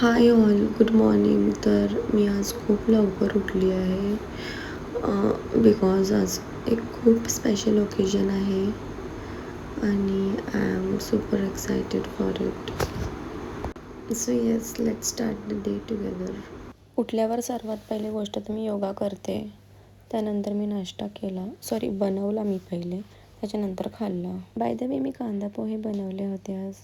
Hi all, good morning. तर मी आज खूप लवकर उठली आहे बिकॉज आज एक खूप स्पेशल ओकेजन आहे आणि I am super excited for it. So yes, let's start the day together. उठल्यावर सर्वात पहिली गोष्ट तर मी योगा करते. त्यानंतर मी नाश्ता केला, बनवला मी पहिले, त्याच्यानंतर खाल्ला. बाय द वे, मी कांदा पोहे बनवले होते आज.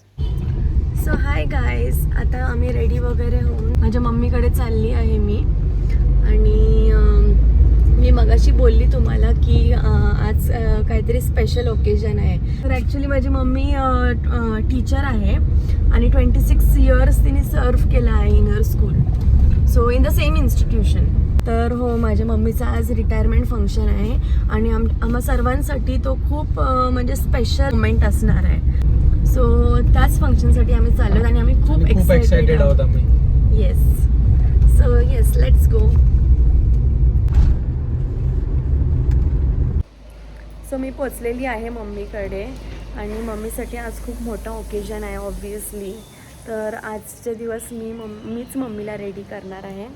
सो हाय गाईज, आता आम्ही रेडी वगैरे होऊन माझ्या मम्मीकडे चालली आहे मी. आणि मी मगाशी बोलली तुम्हाला की आज काहीतरी स्पेशल ओकेजन आहे. तर ॲक्च्युली माझी मम्मी टीचर आहे आणि 26 इयर्स तिने सर्व केलं आहे in her school, so in the same institution. तर हो, माझ्या मम्मीचं आज रिटायरमेंट फंक्शन आहे आणि आम्हा सर्वांसाठी तो खूप म्हणजे स्पेशल मोमेंट असणार आहे. सो त्याच फंक्शनसाठी आम्ही चाललो आणि आम्ही खूप एक्सायटेड आहोत आम्ही. Yes, so yes, let's go. So मी पोचलेली आहे मम्मीकडे आणि मम्मीसाठी आज खूप मोठा ओकेजन आहे ऑब्वियसली. तर आजचे दिवस मीच मम्मीला रेडी करणार आहे.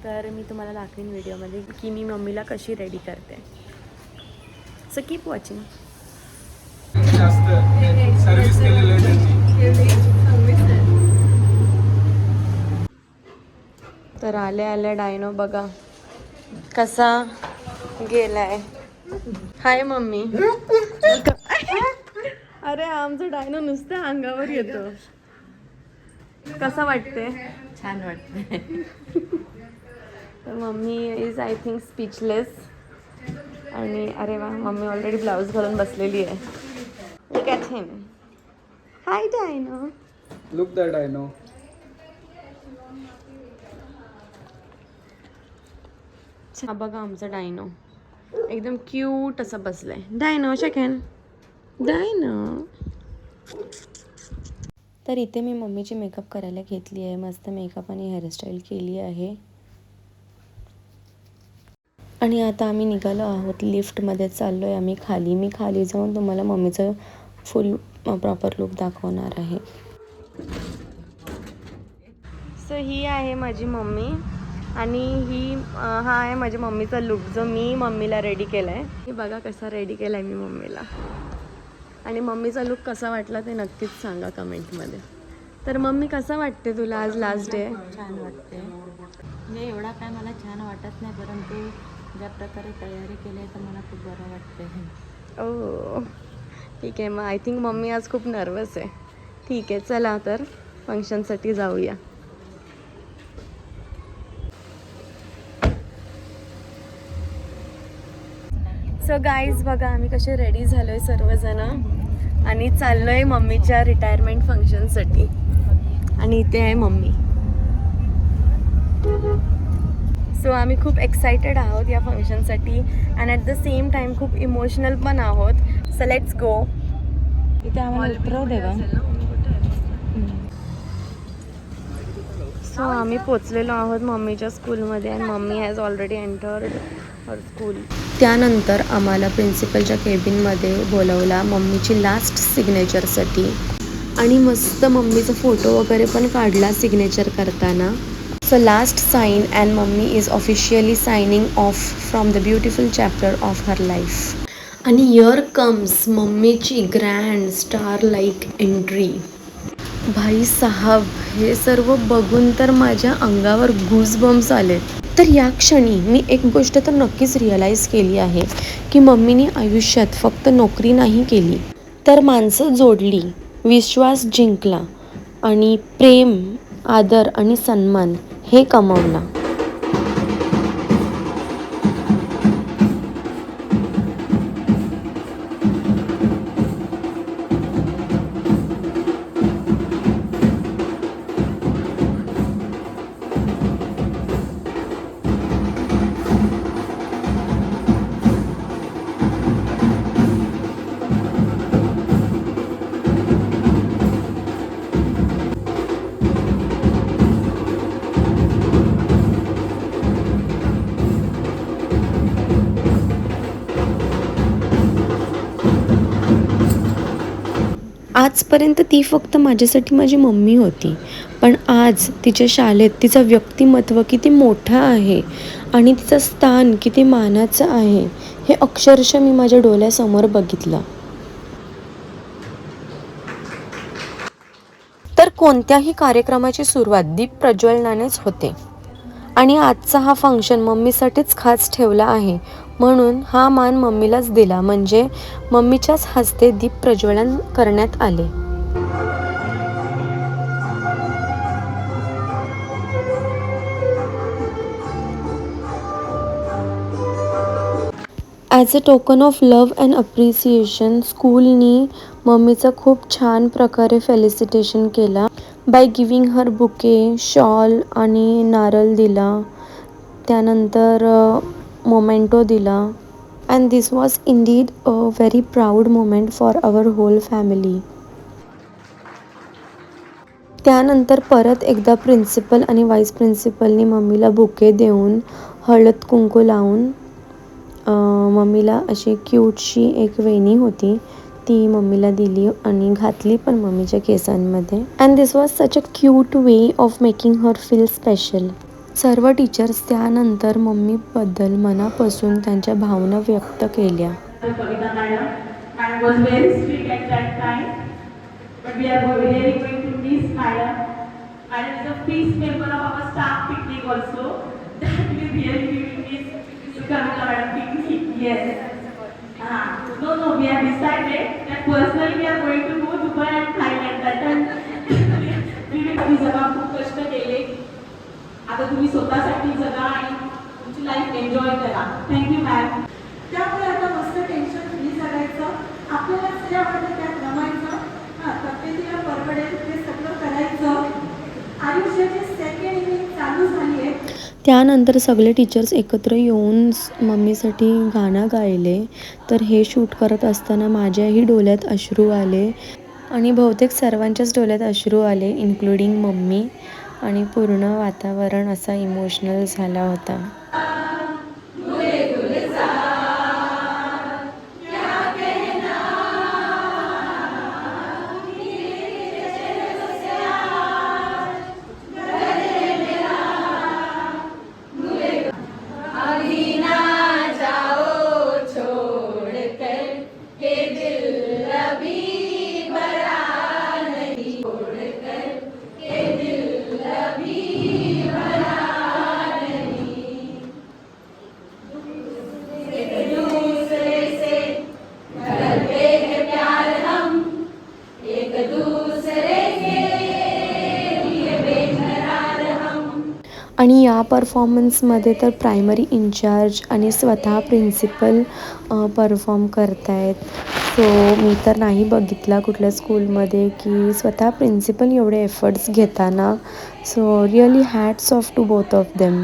तर मी तुम्हाला दाखवीन व्हिडिओमध्ये की मी मम्मीला कशी रेडी करते. So keep watching. सर्विस केलेलं तर आल्या डायनो बघा कसा गेलाय. हाय मम्मी. अरे आमचा डायनो नुसतं अंगावर येतो. कसा वाटते? छान वाटते. तर mummy is I think speechless. आणि अरे वा, मम्मी ऑलरेडी ब्लाऊज घालून बसलेली आहे. Look at him. Hi dino. Look the dino. हा बघा आमचा डायनो एकदम क्यूट असं बसलाय. Dino second. डायनो. तर इथे मी मम्मीची मेकअप करायला घेतली आहे. मस्त मेकअप आणि हेअरस्टाईल केली आहे. आणि आता आम्ही निघालो आहोत. लिफ्टमध्ये चाललो आहे आम्ही खाली. मी खाली जाऊन तुम्हाला मम्मीचं फुल प्रॉपर लुक दाखवणार आहे. सो ही आहे माझी मम्मी आणि हा आहे माझ्या मम्मीचा लुक जो मी मम्मीला रेडी केला आहे. हे बघा कसा रेडी केला आहे मी मम्मीला. आणि मम्मीचा लुक कसा वाटला ते नक्कीच सांगा कमेंटमध्ये. तर मम्मी कसं वाटते तुला आज लास्ट डे? छान वाटते. म्हणजे एवढा काय मला छान वाटत नाही, परंतु ज्या प्रकारे तयारी केली आहे तर मला खूप बरं वाटते. ओ ठीक आहे. मग आय थिंक मम्मी आज खूप नर्वस आहे. ठीक आहे, चला तर फंक्शनसाठी जाऊया. सो गाईज बघा आम्ही कसे रेडी झालो आहे सर्वजण आणि चाललो आहे मम्मीच्या रिटायरमेंट फंक्शनसाठी. आणि इथे आहे मम्मी. सो आम्ही खूप एक्सायटेड आहोत या फंक्शनसाठी and at the same time खूप इमोशनल पण आहोत. So let's go. इथे आम्हाला उतरव दे का? सो आम्ही पोचलेलो आहोत मम्मीच्या स्कूलमध्ये आणि mummy has already entered her school. त्यानंतर आम्हाला प्रिन्सिपलच्या केबिनमध्ये बोलवला मम्मीची लास्ट सिग्नेचरसाठी आणि मस्त मम्मीचा फोटो वगैरे पण काढला सिग्नेचर करताना. So last sign and mummy is officially signing off from the beautiful chapter of her life. आणि हिअर कम्स मम्मीची ग्रँड स्टार लाईक एंट्री. भाई साहब, हे सर्व बघून तर माझ्या अंगावर गूजबम्स आले. तर या क्षणी मी एक गोष्ट तर नक्कीच रिअलाईज केली आहे की मम्मीने आयुष्यात फक्त नोकरी नाही केली तर माणसं जोडली, विश्वास जिंकला आणि प्रेम, आदर आणि सन्मान हे कमावला. आजपर्यंत ती फक्त माझ्यासाठी माझी मम्मी होती, पण आज तिच्या शाळेत तिचं व्यक्तिमत्व किती मोठं आहे आणि तिचं स्थान किती मानाचं आहे हे अक्षरशः मी माझ्या डोळ्यासमोर बघितलं. तर कोणत्याही कार्यक्रमाची सुरुवात दीप प्रज्वलनानेच होते आणि आजचा हा फंक्शन मम्मीसाठीच खास ठेवला आहे म्हणून हा मान मम्मीलाच दिला. म्हणजे मम्मीच्याच हस्ते दीप प्रज्वलन करण्यात आले. As a token of love and appreciation स्कूलनी मम्मीचं खूप छान प्रकारे फेलिसिटेशन केला by giving her bouquet, shawl आणि नारळ दिला. त्यानंतर मोमेंटो दिला. And this was indeed a very proud moment for our whole family. त्यानंतर परत एकदा प्रिन्सिपल आणि व्हाईस प्रिन्सिपलनी मम्मीला बुके देऊन हळद कुंकू लावून मम्मीला अशी क्यूटशी एक वेणी होती ती मम्मीला दिली आणि घातली पण मम्मीच्या केसांमध्ये. And this was such a cute way of making her feel special. सर्व टीचर्स त्यानंतर मम्मीबद्दल मनापासून त्यांच्या भावना व्यक्त केल्या. Kavita madam. Madam was very strict at that time, but we are really going to miss madam. Madam is a fixed member of our staff picnic also. That we will miss Kavita madam picnic. Yes. No, we have decided that personally we are going to go Dubai and Thailand. That time we will जगा खूप कष्ट केले. आता तुम्ही स्वतःसाठी जगा आणि तुमची लाईफ एन्जॉय करा. Thank you ma'am. त्यामुळे आता मस्त टेन्शन फ्री जगायचं, आपल्याला जे आवडतं त्यात रमायचं, तब्येतीला परवडेल ते सगळं करायचं. आयुष्याची सेकंड इनिंग चालू झाली आहे. त्यानंतर सगळे टीचर्स एकत्र येऊन मम्मीसाठी गाणं गायले. तर हे शूट करत असताना माझ्याही डोळ्यात अश्रू आले आणि बहुतेक सर्वांच्याच डोळ्यात अश्रू आले इन्क्लुडिंग मम्मी आणि पूर्ण वातावरण असा इमोशनल झाला होता. आणि या परफॉर्मन्समध्ये तर प्रायमरी इन्चार्ज आणि स्वतः प्रिन्सिपल परफॉर्म करत आहेत. सो मी तर नाही बघितला कुठल्या स्कूलमध्ये की स्वतः प्रिन्सिपल एवढे एफर्ट्स घेताना. So really hats off to both of them.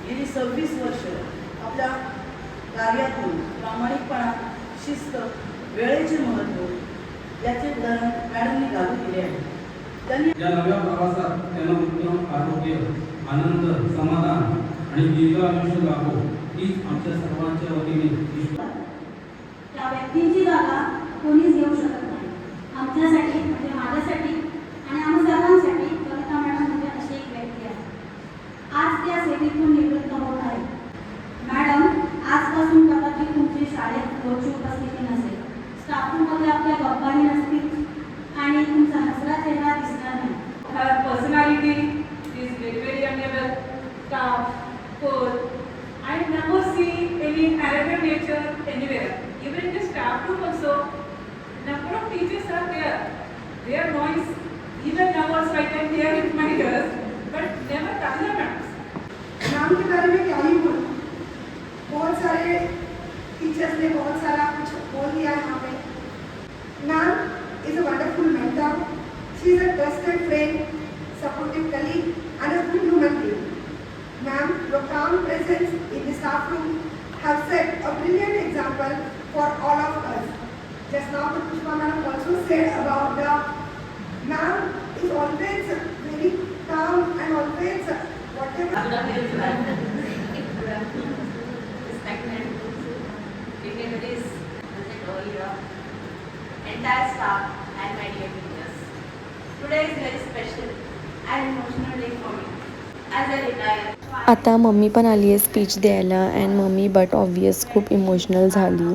गेली 26 वर्ष आपल्या कार्यातून प्रामाणिकपणा, शिस्त, वेळेचे महत्त्व याचे उदाहरण मॅडमनी घालून दिले आहे. त्यांनी या नव्या प्रवासात त्यांना उत्तम आरोग्य, आनंद, समाधान आणि दीर्घ आयुष्य लाभो हीच आमच्या सर्वांच्या वतीने त्या व्यक्तींची जागा कोणीच घेऊ शकत नाही. आमच्यासाठी म्हणजे माझ्यासाठी आणि आम्हा सर्वांसाठी कविता मॅडम म्हणजे अशी एक व्यक्ती आहे. आज त्या सेवेतून निवृत्त होत आहे. मॅडम आजपासून कदाचित तुमची शाळेत रोजची उपस्थिती नसेल, स्टाफरूममध्ये आपल्या गप्पाही नसतील आणि तुमचा हसरा चेहरा दिसणार नाही. Her personality is very amiable, staff, coach. I never see any arrogant nature anywhere. Even in the staff room also, number of teachers are there. Their noise, even now also I can hear it in my ears, but never Kavita madam. नाम के बारे में क्या ही बोलूं, बहुत सारे teachers ने बहुत सारा कुछ बोल दिया यहाँ पे. Ma'am is a wonderful mentor. She is a trusted friend, supportive colleague and a good human being. Ma'am, your calm presence in the staff room have set a brilliant example for all of us. Just now the Pushpa madam also said about the ma'am is always very calm and always day for me. As I retire, आता mummy पण आली आहे speech द्यायला and mummy but obvious खूप emotional झाली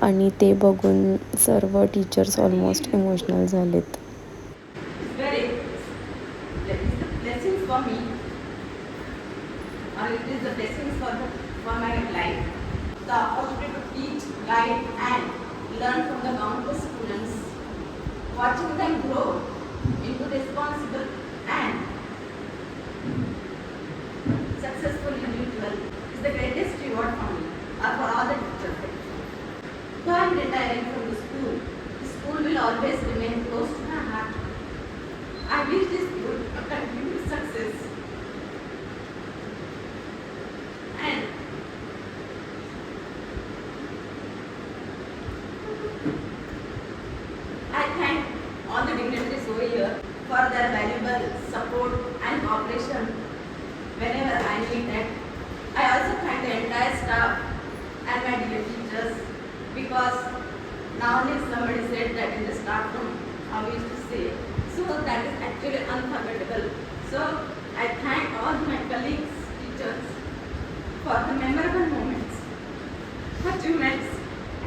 आणि ते बघून सर्व टीचर्स ऑलमोस्ट इमोशनल झालेत. it's very, it's the blessings for me, or it is the blessings for my life. The opportunity to teach, guide, and learn from the countless students, watching them grow into responsible and successful individual is the greatest reward for me or for all the teachers. Though I am retiring from the school will always remain close to my heart. I wish this school a continued success. And I thank all the dignitaries over here for their valuable support and cooperation whenever I need that. I also thank the entire staff and my dear teachers because nowadays somebody said that in the staff room, how we used to say. So that is actually unforgettable. So I thank all my colleagues, teachers for the memorable moments, achievements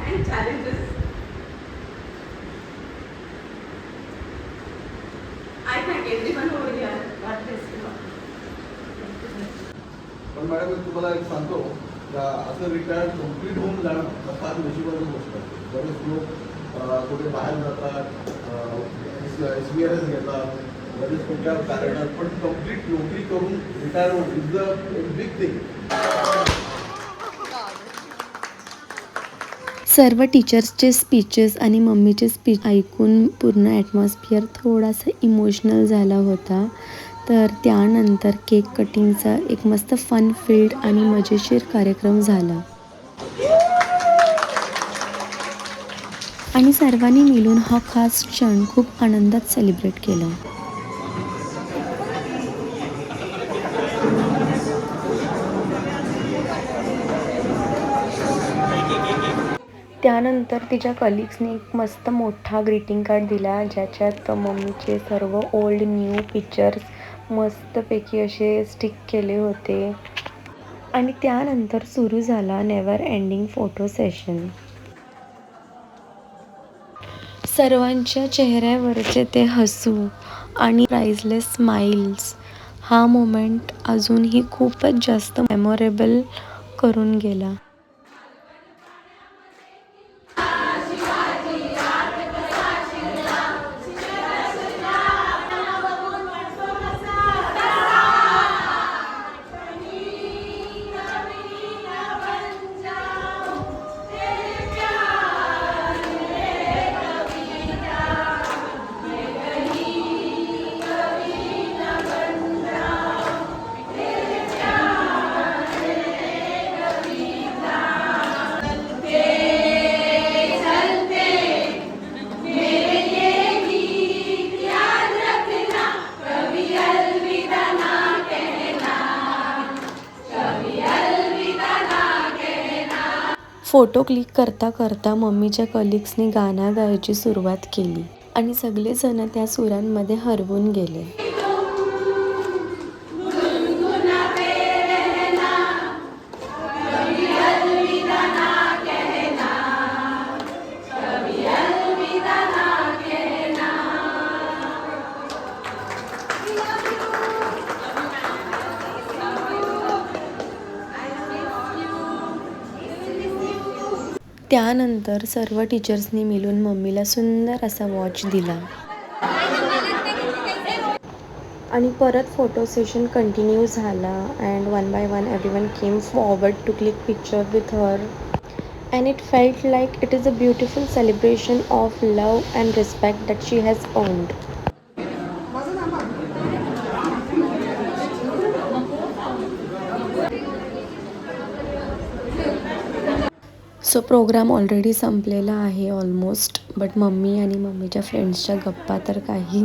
and challenges. I thank everyone over here. God bless you all. पण madam मी तुम्हाला एक सांगतो का असं retire complete होऊन जाणं हा फार नशिबाची गोष्ट आहे. बरेच लोक कुठे बाहेर जातात, SVRS घेतात, बरेच कुठल्या कारणात, पण कम्प्लीट नोकरी करून रिटायर होणं इज अ बिग थिंग. सर्व टीचर्सचे स्पीचेस आणि मम्मीचे स्पीच ऐकून पूर्ण ॲटमॉस्फिअर थोडासा इमोशनल झाला होता. तर त्यानंतर केक कटिंगचा एक मस्त फन फिल्ड आणि मजेशीर कार्यक्रम झाला आणि सर्वांनी मिळून हा खास क्षण खूप आनंदात सेलिब्रेट केला. त्यानंतर तिच्या कलिग्सने एक मस्त मोठा ग्रीटिंग कार्ड दिला ज्याच्यात मम्मीचे सर्व ओल्ड न्यू पिक्चर्स मस्तपैकी असे स्टिक केले होते आणि त्यानंतर सुरू झाला नेवर एंडिंग फोटो सेशन. सर्वांच्या चेहऱ्यावरचे ते हसू आणि प्राइजलेस स्माइल्स हा मोमेंट अजूनही खूपच जास्त मेमोरेबल करून गेला. फोटो क्लिक करता करता मम्मीच्या कलिग्सने गाणं गायची सुरुवात केली आणि सगळेजण त्या सुरांमध्ये हरवून गेले. त्यानंतर सर्व टीचर्सनी मिळून मम्मीला सुंदर असा वॉच दिला आणि परत फोटो सेशन कंटिन्यू झाला and one by one everyone came forward to click picture with her and it felt like it is a beautiful celebration of love and respect that she has earned. माझं नाव so programme already संपलेला आहे almost, but mummy आणि मम्मीच्या फ्रेंड्सच्या गप्पा तर काही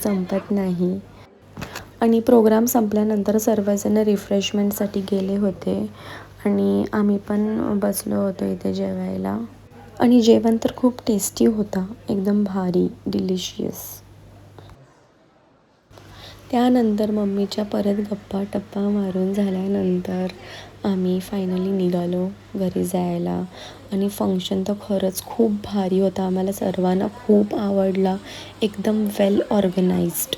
संपत नाही. आणि प्रोग्राम संपल्यानंतर सर्वजण रिफ्रेशमेंटसाठी गेले होते आणि आम्ही पण बसलो होतो इथे जेवायला आणि जेवण तर खूप टेस्टी होता, एकदम भारी, डिलिशियस. त्यानंतर मम्मीच्या परत गप्पा टप्पा मारून झाल्यानंतर आम्ही फायनली निघालो घरी जायला. आणि फंक्शन तर खरंच खूप भारी होता. आम्हाला सर्वांना खूप आवडला. एकदम वेल ऑर्गनाइज्ड.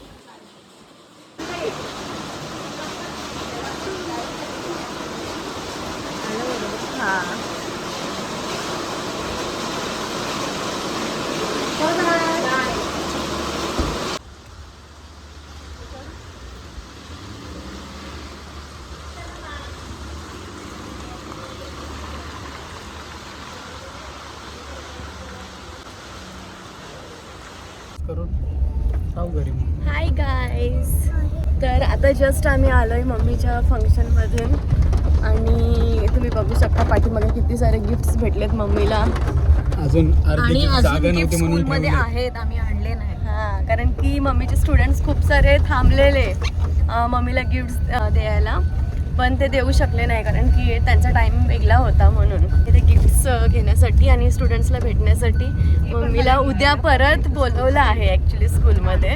Hi guys. तर आता जस्ट आम्ही आलो आहे मम्मीच्या फंक्शनमधून आणि तुम्ही बघू शकता पाठीमागे किती सारे गिफ्ट्स भेटलेत मम्मीला. अजून आणि अजून गिफ्ट स्कूलमध्ये आहेत, आम्ही आणले नाही. हां, कारण की मम्मीचे स्टुडंट्स खूप सारे थांबलेले मम्मीला गिफ्ट्स द्यायला, पण ते देऊ शकले नाही कारण की त्यांचा टाईम वेगळा होता. म्हणून ते गिफ्ट्स घेण्यासाठी आणि स्टुडंट्सला भेटण्यासाठी मम्मीला उद्या परत बोलवलं आहे ॲक्च्युली स्कूलमध्ये.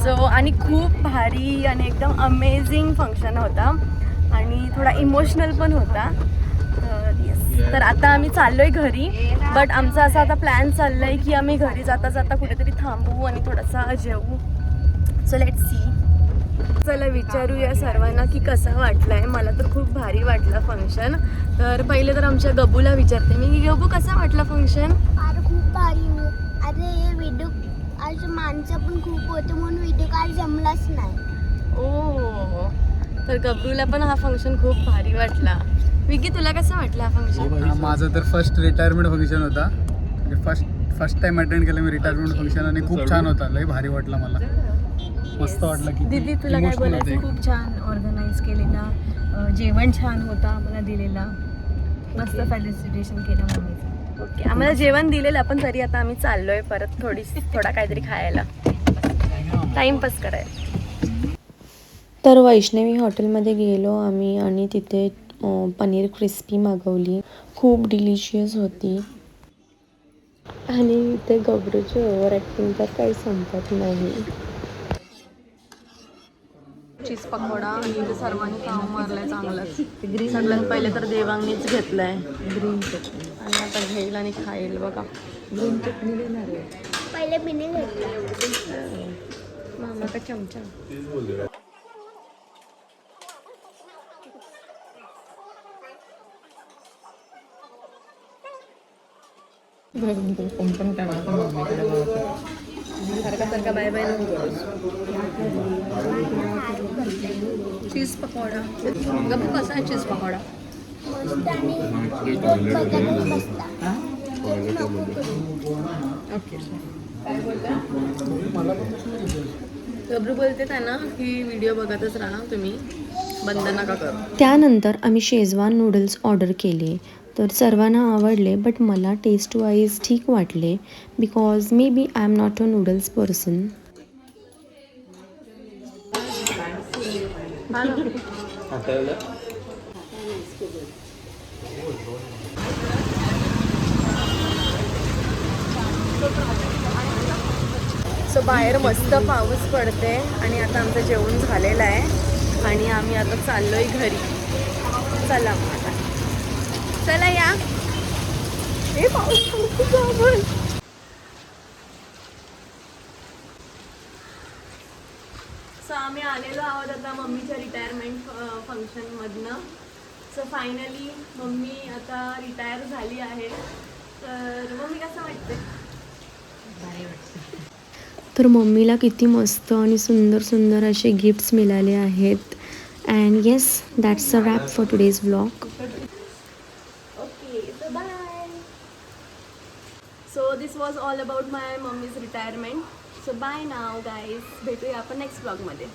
सो आणि खूप भारी आणि एकदम अमेझिंग फंक्शन होता आणि थोडा इमोशनल पण होता. तर आता आम्ही चाललोय घरी, बट आमचा असा आता प्लॅन चाललाय की आम्ही घरी जाता जाता कुठेतरी थांबू आणि थोडासा जेवू. So let's see. चला विचारूया सर्वांना की कसा वाटलाय. मला तर खूप भारी वाटलं फंक्शन. तर पहिले तर आमच्या गबूला विचारते मी की गबू कसा वाटला फंक्शन. अरे खूप भारी. अरे व्हिडिओ आज माणसं पण खूप होते म्हणून व्हिडिओ काल जमलाच नाही. ओ, तर गबरूला पण हा फंक्शन खूप भारी वाटला. विकी तुला कसं वाटलं हा फंक्शन. माझं तर फर्स्ट रिटायरमेंट फंक्शन होता. म्हणजे फर्स्ट टाइम अटेंड केलं मी रिटायरमेंट फंक्शन आणि खूप छान होता. लय भारी वाटलं मला. मस्त वाटलं की दीदी तुला काय बोलायचं. खूप छान ऑर्गनाईज केलेला, जेवण छान होता आम्हाला दिलेला, मस्त फेलिसिटेशन केलं मम्मीचं. ओके, आम्हाला जेवण दिलेलं पण तरी आता आम्ही चाललोय परत थोडा काहीतरी खायला, टाइमपास करायला. तर वैष्णवी हॉटेलमध्ये गेलो आम्ही आणि तिथे पनीर क्रिस्पी मागवली. खूप डिलिशियस होती. आणि ते गबरूची ओव्हर ॲक्टिंग तर काही संपत नाही. चीज पकोडा आणि ते सर्वांनी खाऊ मारलाय चांगलंच. सगळ्यात पहिले तर देवांनीच घेतलाय ग्रीन चटणी आणि आता घेईल आणि खाईल. बघा ग्रीन चटणी देणार आहे. पहिले बिने घेतला मामा का चमचा. सारखा बाय बाय. चीज पकोडा गप्पू कसा आहे चीज पकोडा. मस्त आणि बघतच बसता. ओके. गबरू बोलते त्यांना की व्हिडिओ बघतच राहा तुम्ही, बंद नका करू. त्यानंतर आम्ही शेजवान नूडल्स ऑर्डर केले. तर सर्वांना आवडले, बट मला टेस्ट वाईज ठीक वाटले because may be I am not a noodles person. So बाहेर मस्त पाऊस पडते आणि आता आमचं जेवण झालेलं आहे आणि आम्ही आता चाललोय घरी. चला मग आता चला या. हे पाऊस पडतो. सो आम्ही आलेलो आहोत आता मम्मीच्या रिटायरमेंट फंक्शनमधनं. सो फायनली मम्मी आता रिटायर झाली आहे. तर मम्मी कसं वाटते. तर मम्मीला किती मस्त आणि सुंदर सुंदर असे गिफ्ट्स मिळाले आहेत. And yes, that's a wrap for today's vlog. Okay, so bye. So this was all about my mummy's retirement. So bye now guys. भेटूया आपण नेक्स्ट व्लॉगमध्ये.